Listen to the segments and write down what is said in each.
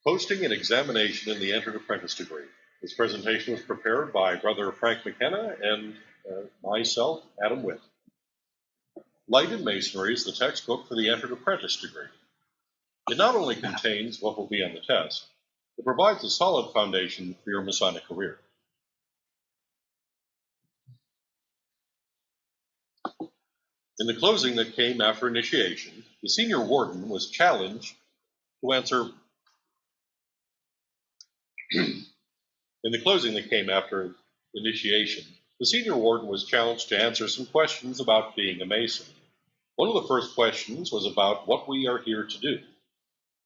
Posting an examination in the entered apprentice degree. This presentation was prepared by Brother Frank McKenna and myself, Adam Witt. Light in Masonry is the textbook for the entered apprentice degree. It not only contains what will be on the test, it provides a solid foundation for your Masonic career. In the closing that came after initiation, the senior warden was challenged to answer. In the closing that came after initiation, the senior warden was challenged to answer some questions about being a Mason. One of the first questions was about what we are here to do.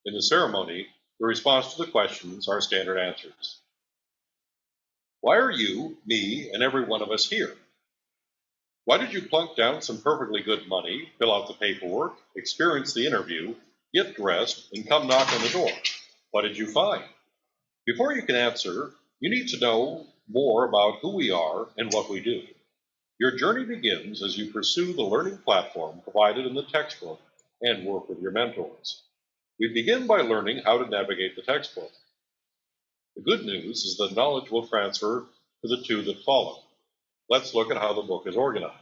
In the ceremony, the response to the questions are standard answers. Why are you, me, and every one of us here? Why did you plunk down some perfectly good money, fill out the paperwork, experience the interview, get dressed, and come knock on the door? What did you find? Before you can answer, you need to know more about who we are and what we do. Your journey begins as you pursue the learning platform provided in the textbook and work with your mentors. We begin by learning how to navigate the textbook. The good news is that knowledge will transfer to the two that follow. Let's look at how the book is organized.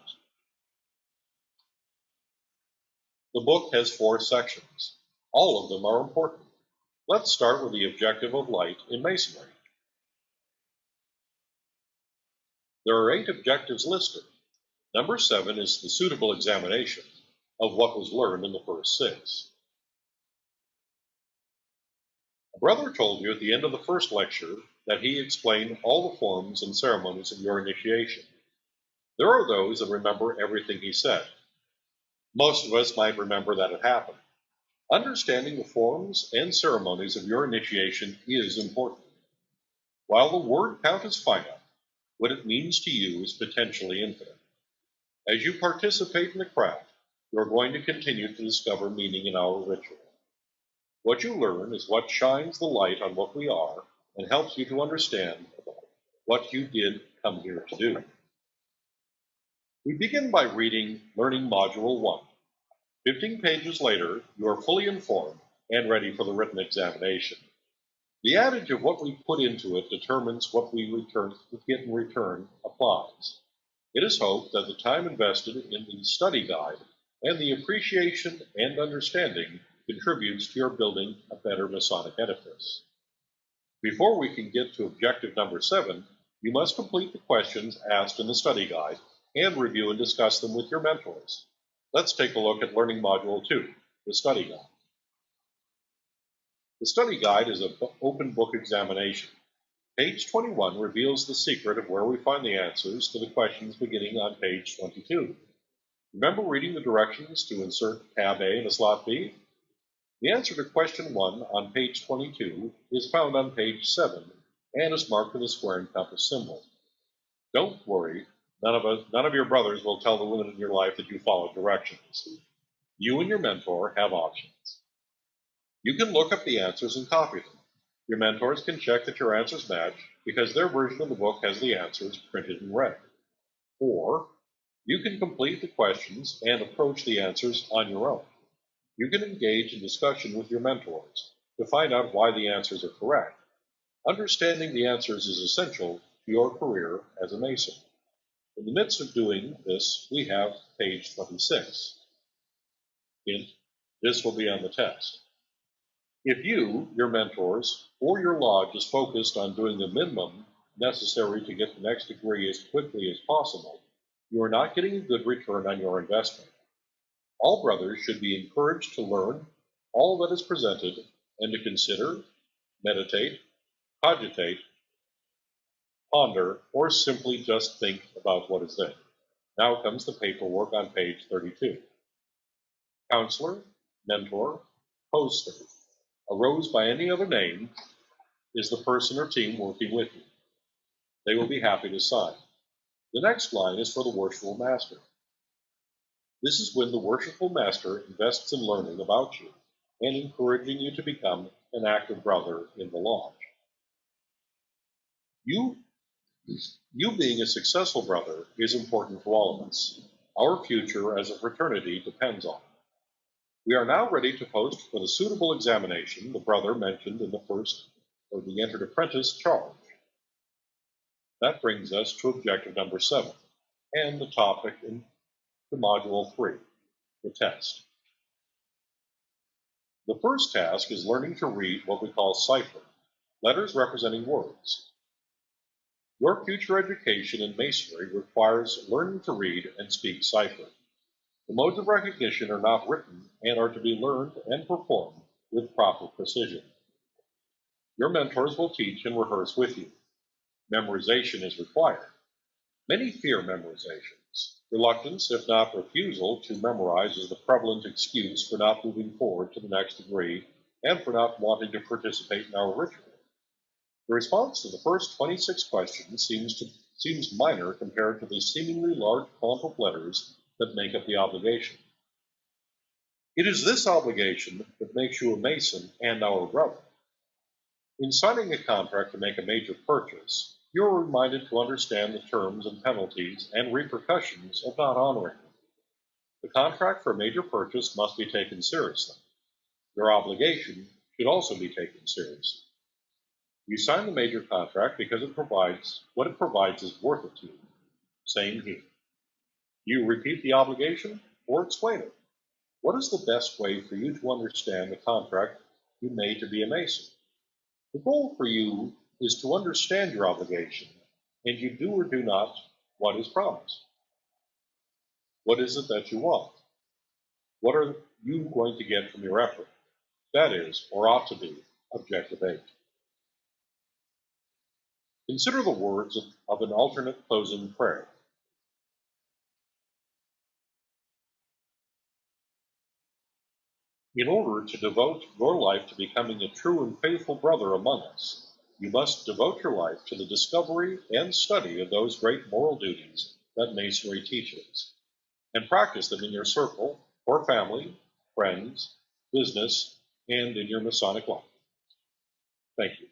The book has 4 sections. All of them are important. Let's start with the objective of light in Masonry. There are 8 objectives listed. Number 7 is the suitable examination of what was learned in the first 6. A brother told you at the end of the first lecture that he explained all the forms and ceremonies of your initiation. There are those that remember everything he said. Most of us might remember that it happened. Understanding the forms and ceremonies of your initiation is important. While the word count is finite, what it means to you is potentially infinite. As you participate in the craft, you are going to continue to discover meaning in our ritual. What you learn is what shines the light on what we are and helps you to understand what you did come here to do. We begin by reading Learning Module 1. 15 pages later, you are fully informed and ready for the written examination. The adage of what we put into it determines what we get in return applies. It is hoped that the time invested in the study guide and the appreciation and understanding contributes to your building a better Masonic edifice. Before we can get to objective number 7, you must complete the questions asked in the study guide and review and discuss them with your mentors. Let's take a look at Learning Module 2, the study guide. The study guide is an open book examination. Page 21 reveals the secret of where we find the answers to the questions beginning on page 22. Remember reading the directions to insert tab A in a slot B? The answer to question 1 on page 22 is found on page 7 and is marked with a square and compass symbol. Don't worry, none of your brothers will tell the women in your life that you followed directions. You and your mentor have options. You can look up the answers and copy them. Your mentors can check that your answers match because their version of the book has the answers printed in red. Or you can complete the questions and approach the answers on your own. You can engage in discussion with your mentors to find out why the answers are correct. Understanding the answers is essential to your career as a Mason. In the midst of doing this, we have page 26. Hint, this will be on the test. If you, your mentors, or your lodge is focused on doing the minimum necessary to get the next degree as quickly as possible, you are not getting a good return on your investment. All brothers should be encouraged to learn all that is presented and to consider, meditate, cogitate, ponder, or simply just think about what is there. Now comes the paperwork on page 32. Counselor, mentor, poster. A rose by any other name is the person or team working with you. They will be happy to sign. The next line is for the worshipful master. This is when the worshipful master invests in learning about you and encouraging you to become an active brother in the lodge. You being a successful brother is important to all of us. Our future as a fraternity depends on it. We are now ready to post for the suitable examination the brother mentioned in the first or the entered apprentice charge. That brings us to objective number 7 and the topic in the module 3, the test. The first task is learning to read what we call cipher, letters representing words. Your future education in Masonry requires learning to read and speak cipher. The modes of recognition are not written and are to be learned and performed with proper precision. Your mentors will teach and rehearse with you. Memorization is required. Many fear memorizations. Reluctance, if not refusal, to memorize is the prevalent excuse for not moving forward to the next degree and for not wanting to participate in our ritual. The response to the first 26 questions seems minor compared to the seemingly large clump of letters that make up the obligation. It is this obligation that makes you a Mason and our brother. In signing a contract to make a major purchase, you are reminded to understand the terms and penalties and repercussions of not honoring them. The contract for a major purchase must be taken seriously. Your obligation should also be taken seriously. You sign the major contract because what it provides is worth it to you. Same here. You repeat the obligation or explain it. What is the best way for you to understand the contract you made to be a Mason? The goal for you is to understand your obligation, and you do or do not what is promised. What is it that you want? What are you going to get from your effort? That is, or ought to be, objective 8. Consider the words of an alternate closing prayer. In order to devote your life to becoming a true and faithful brother among us, you must devote your life to the discovery and study of those great moral duties that Masonry teaches, and practice them in your circle or family, friends, business, and in your Masonic life. Thank you.